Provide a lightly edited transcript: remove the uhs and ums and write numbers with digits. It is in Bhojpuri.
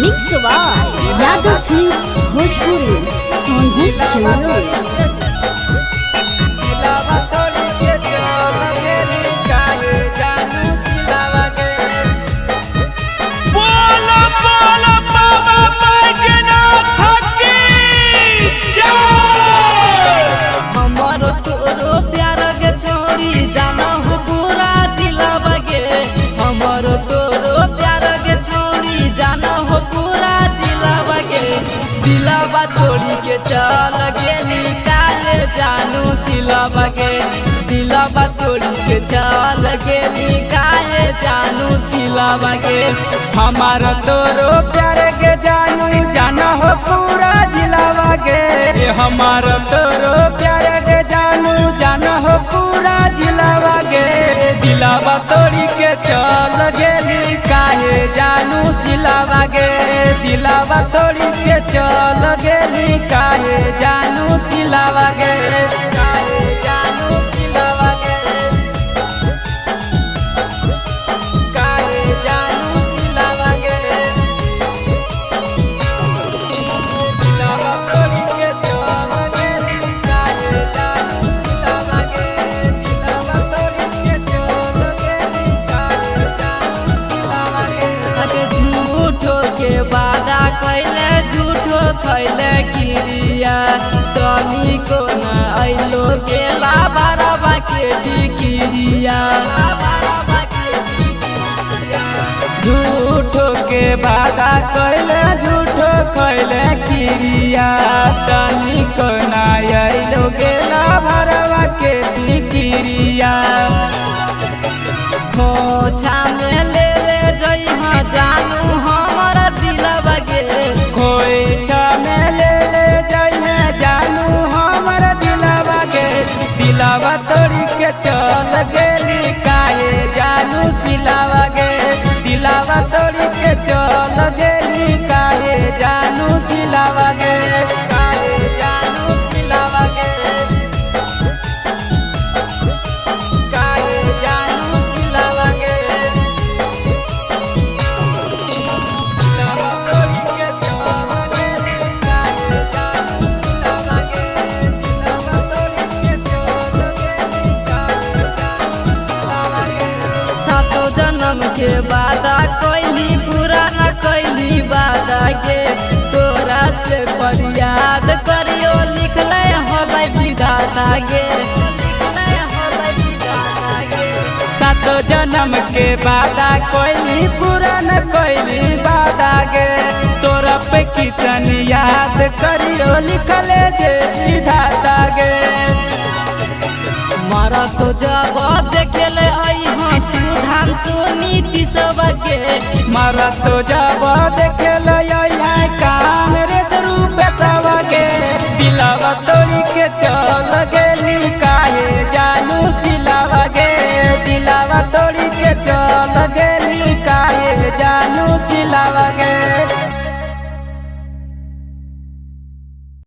Mix by Yadav films Bhojpuri Sonu Chaurasia. दिलावा तोड़ी के चल गेली काहे जानू सिलावा के दिलावा तोड़ी के चल गेली काहे जानू सिलावा के हमारा तोरो प्यार के जानू जाना हो पूरा जिलावा के हमारा तोरो प्यार के जानू जाना हो पूरा जिलावा के दिलावा तोड़ी के चल गेली काहे जानू सिलावा के दिलावा तोड़ी के चल गेली काहे जानू सिलावा के काहे जानू सिलावा के काहे जानू सिलावा के दिलावा तोड़ी के चल गेली काहे जानू सिलावा के दिलावा तोड़ी के चल गेली काहे जानू सिलावा के झूठो के वादा कैले झूठो खैले किरिया तनी को न अइलो गेला बारवा के डिकिरिया झूठो के वादा कैले झूठो खैले किरिया तनी को ना अइलो गेला भरवा के डिकिरिया खोछा में ले जइहा जानू हमारा दिलवा के खोइछा में ले जइहे जानू हमर दिलवा के दिलवा तोड़ी के चल गेली काहे जानू सिलावा के दिलवा तोड़ी के चल गेली काहे जानू सिलावा के काहे जानू सिलावा के काहे जानू सिलावा के जन्म के वादा कैली पूरा न कैली वादा के तोरा से फरियाद करियो लिखले हबै विधाता गे सातो जन्म के वादा कैली पूरा न कैली वादा गे तोरा पे कितन याद करियो लिखले जे विधाता गे मारा तो जब देखेले सुधांशु नीति सबके मारा तो जब देखेले